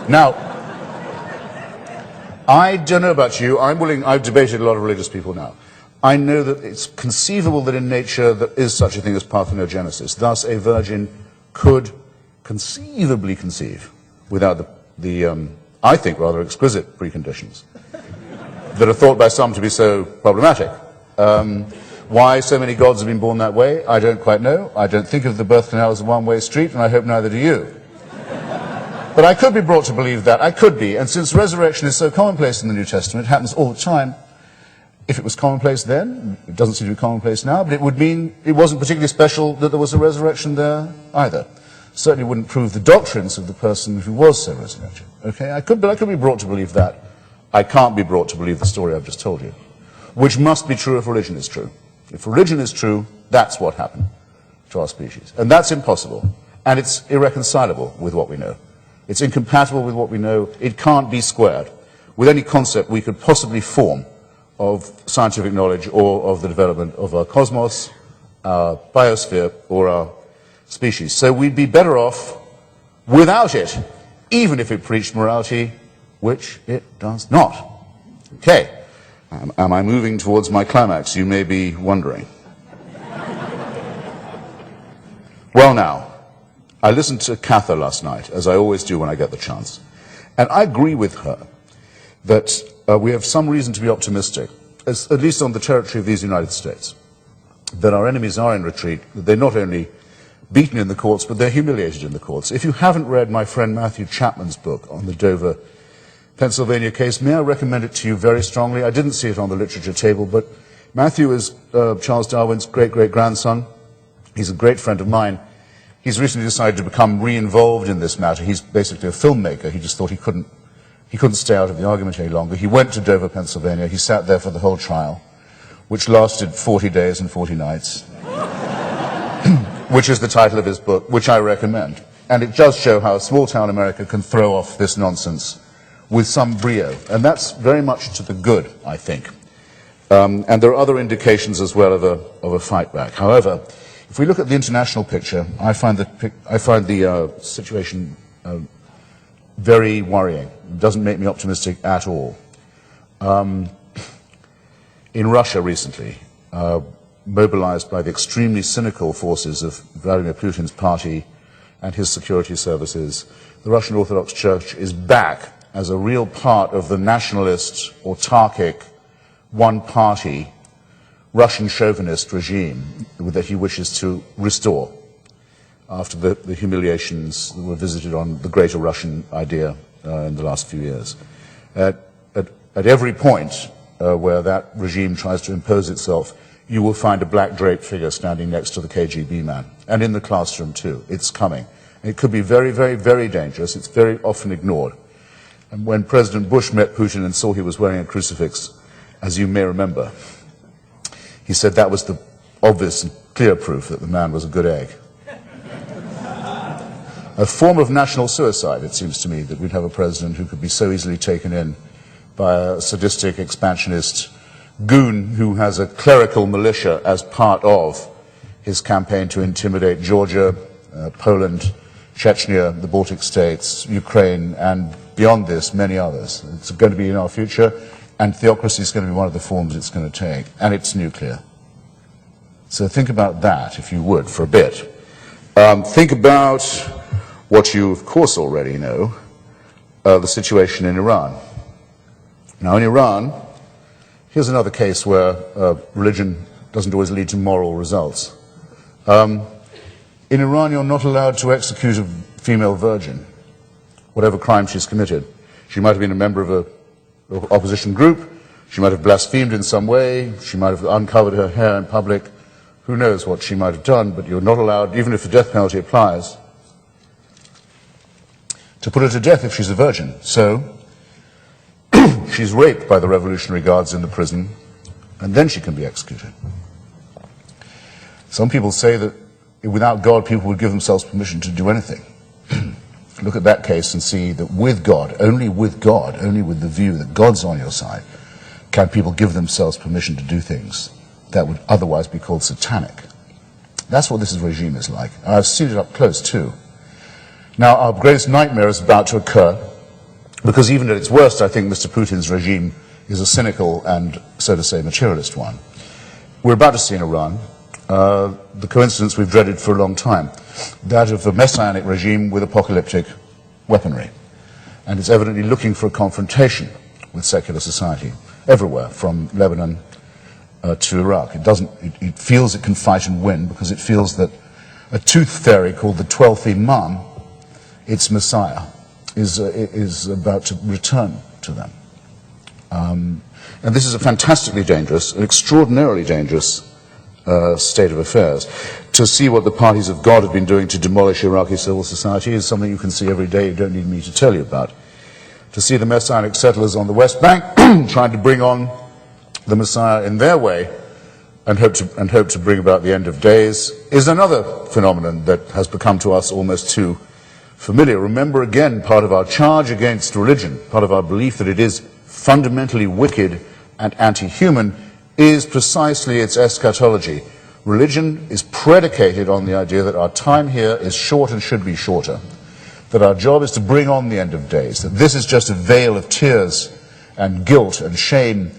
Now, I don't know about you, I've debated a lot of religious people now. I know that it's conceivable that in nature there is such a thing as parthenogenesis. Thus, a virgin could conceivably conceive without the I think, rather exquisite preconditions that are thought by some to be so problematic. Why so many gods have been born that way, I don't quite know. I don't think of the birth canal as a one-way street, and I hope neither do you. But I could be brought to believe that. I could be. And since resurrection is so commonplace in the New Testament, it happens all the time. If it was commonplace then, it doesn't seem to be commonplace now, but it would mean it wasn't particularly special that there was a resurrection there either. Certainly wouldn't prove the doctrines of the person who was so resurrected. Okay, I could be brought to believe that. I can't be brought to believe the story I've just told you, which must be true if religion is true. If religion is true, that's what happened to our species. And that's impossible. And it's irreconcilable with what we know. It's incompatible with what we know. It can't be squared with any concept we could possibly form of scientific knowledge or of the development of our cosmos, our biosphere, or our species. So we'd be better off without it, even if it preached morality, which it does not. Okay, am I moving towards my climax, you may be wondering. Well now, I listened to Cather last night, as I always do when I get the chance, and I agree with her that we have some reason to be optimistic, at least on the territory of these United States, that our enemies are in retreat, that they're not only beaten in the courts, but they're humiliated in the courts. If you haven't read my friend Matthew Chapman's book on the Dover, Pennsylvania case, may I recommend it to you very strongly? I didn't see it on the literature table, but Matthew is Charles Darwin's great-great-grandson. He's a great friend of mine. He's recently decided to become re-involved in this matter. He's basically a filmmaker. He just thought he couldn't stay out of the argument any longer. He went to Dover, Pennsylvania. He sat there for the whole trial, which lasted 40 days and 40 nights, which is the title of his book, which I recommend. And it does show how small-town America can throw off this nonsense with some brio. And that's very much to the good, I think. And there are other indications as well of a fight back. However, if we look at the international picture, I find the situation very worrying. It doesn't make me optimistic at all. In Russia recently, mobilized by the extremely cynical forces of Vladimir Putin's party and his security services, the Russian Orthodox Church is back as a real part of the nationalist, autarkic, one-party, Russian chauvinist regime that he wishes to restore after the humiliations that were visited on the greater Russian idea in the last few years. At every point where that regime tries to impose itself, you will find a black draped figure standing next to the KGB man, and in the classroom too. It's coming. It could be very, very, very dangerous. It's very often ignored. And when President Bush met Putin and saw he was wearing a crucifix, as you may remember, he said that was the obvious and clear proof that the man was a good egg. A form of national suicide, it seems to me, that we'd have a president who could be so easily taken in by a sadistic, expansionist goon who has a clerical militia as part of his campaign to intimidate Georgia, Poland, Chechnya, the Baltic states, Ukraine, and beyond this, many others. It's going to be in our future, and theocracy is going to be one of the forms it's going to take, and it's nuclear. So think about that, if you would, for a bit. Think about what you, of course, already know, the situation in Iran. Now, in Iran, here's another case where religion doesn't always lead to moral results. In Iran, you're not allowed to execute a female virgin, whatever crime she's committed. She might have been a member of an opposition group, she might have blasphemed in some way, she might have uncovered her hair in public, who knows what she might have done, but you're not allowed, even if the death penalty applies, to put her to death if she's a virgin. So, she's raped by the Revolutionary Guards in the prison, and then she can be executed. Some people say that without God, people would give themselves permission to do anything. Look at that case and see that with God, only with the view that God's on your side, can people give themselves permission to do things that would otherwise be called satanic. That's what this regime is like. And I've seen it up close too. Now, our greatest nightmare is about to occur. Because even at its worst, I think Mr. Putin's regime is a cynical and, so to say, materialist one. We're about to see in Iran the coincidence we've dreaded for a long time, that of a messianic regime with apocalyptic weaponry. And it's evidently looking for a confrontation with secular society everywhere, from Lebanon to Iraq. It feels it can fight and win because it feels that a tooth fairy called the 12th Imam, its messiah, is about to return to them. And this is a fantastically dangerous, an extraordinarily dangerous state of affairs. To see what the parties of God have been doing to demolish Iraqi civil society is something you can see every day. You don't need me to tell you about. To see the Messianic settlers on the West Bank trying to bring on the Messiah in their way and hope to bring about the end of days is another phenomenon that has become to us almost too familiar. Remember again, part of our charge against religion, part of our belief that it is fundamentally wicked and anti-human, is precisely its eschatology. Religion is predicated on the idea that our time here is short and should be shorter, that our job is to bring on the end of days, that this is just a veil of tears and guilt and shame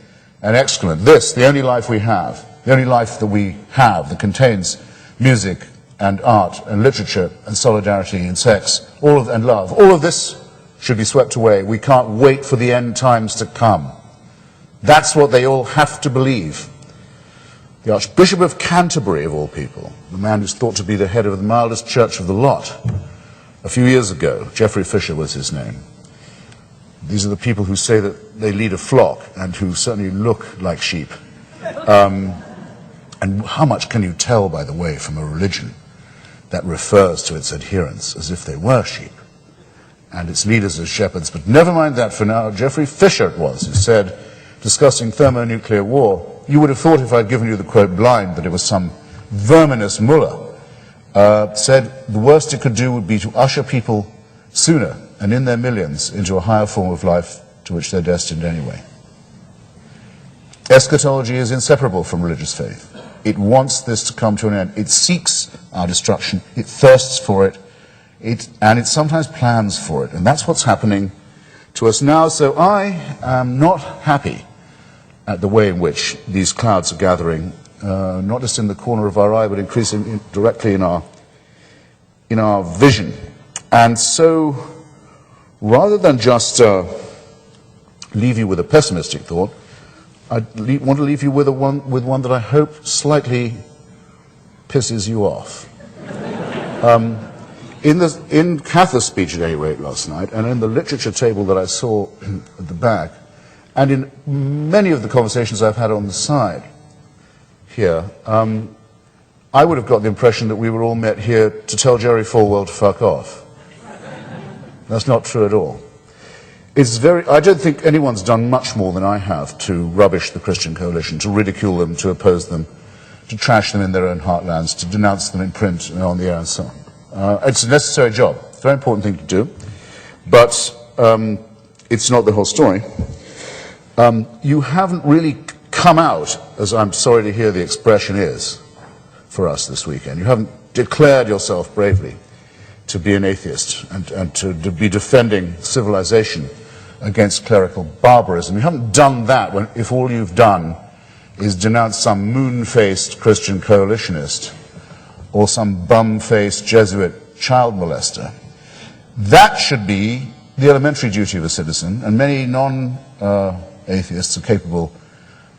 and excrement. This, the only life we have, the only life that we have that contains music and art and literature and solidarity and sex, and love, all of this should be swept away. We can't wait for the end times to come. That's what they all have to believe. The Archbishop of Canterbury, of all people, the man who's thought to be the head of the mildest church of the lot, a few years ago, Geoffrey Fisher was his name. These are the people who say that they lead a flock and who certainly look like sheep. And how much can you tell, by the way, from a religion that refers to its adherents as if they were sheep and its leaders as shepherds? But never mind that for now. Geoffrey Fisher it was who said, discussing thermonuclear war, you would have thought if I'd given you the quote blind that it was some verminous mullah, said the worst it could do would be to usher people sooner and in their millions into a higher form of life to which they're destined anyway. Eschatology is inseparable from religious faith. It wants this to come to an end. It seeks our destruction. It thirsts for it. And it sometimes plans for it. And that's what's happening to us now. So I am not happy at the way in which these clouds are gathering, not just in the corner of our eye, but increasingly directly in our vision. And so, rather than just leave you with a pessimistic thought, I want to leave you with one that I hope slightly pisses you off. In Cather's speech, at any rate, last night, and in the literature table that I saw at the back, and in many of the conversations I've had on the side here, I would have got the impression that we were all met here to tell Jerry Falwell to fuck off. That's not true at all. I don't think anyone's done much more than I have to rubbish the Christian Coalition, to ridicule them, to oppose them, to trash them in their own heartlands, to denounce them in print and on the air and so on. It's a necessary job. It's a very important thing to do. But it's not the whole story. You haven't really come out, as I'm sorry to hear the expression is, for us this weekend. You haven't declared yourself bravely to be an atheist and to be defending civilization against clerical barbarism. You haven't done that if all you've done is denounce some moon-faced Christian coalitionist or some bum-faced Jesuit child molester. That should be the elementary duty of a citizen, and many non-atheists are capable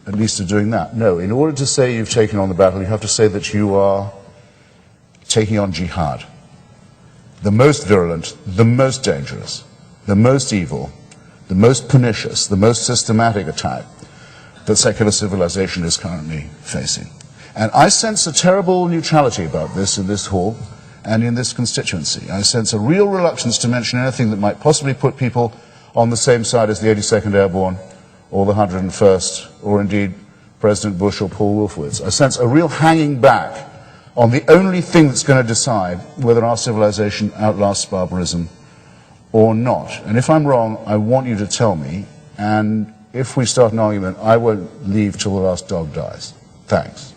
at least of doing that. No, in order to say you've taken on the battle, you have to say that you are taking on jihad. The most virulent, the most dangerous, the most evil, the most pernicious, the most systematic attack that secular civilization is currently facing. And I sense a terrible neutrality about this in this hall and in this constituency. I sense a real reluctance to mention anything that might possibly put people on the same side as the 82nd Airborne or the 101st, or indeed President Bush or Paul Wolfowitz. I sense a real hanging back on the only thing that's going to decide whether our civilization outlasts barbarism or not. And if I'm wrong, I want you to tell me, and if we start an argument, I won't leave till the last dog dies. Thanks.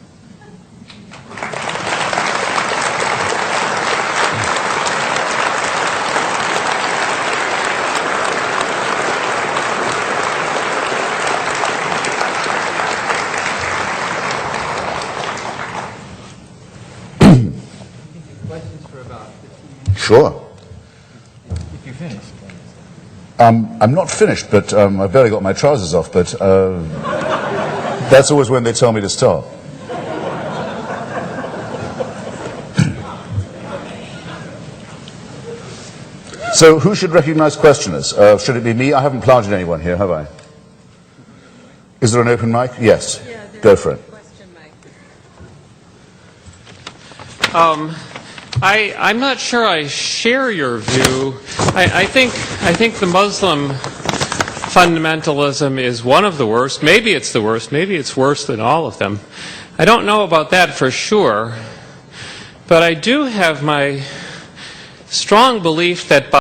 You finished? I'm not finished, but I've barely got my trousers off, but that's always when they tell me to stop. So who should recognize questioners? Should it be me? I haven't planted anyone here, have I? Is there an open mic? Yes. Yeah, go for it. Question mic. I'm not sure I share your view. I think the Muslim fundamentalism is one of the worst. Maybe it's the worst. Maybe it's worse than all of them. I don't know about that for sure. But I do have my strong belief that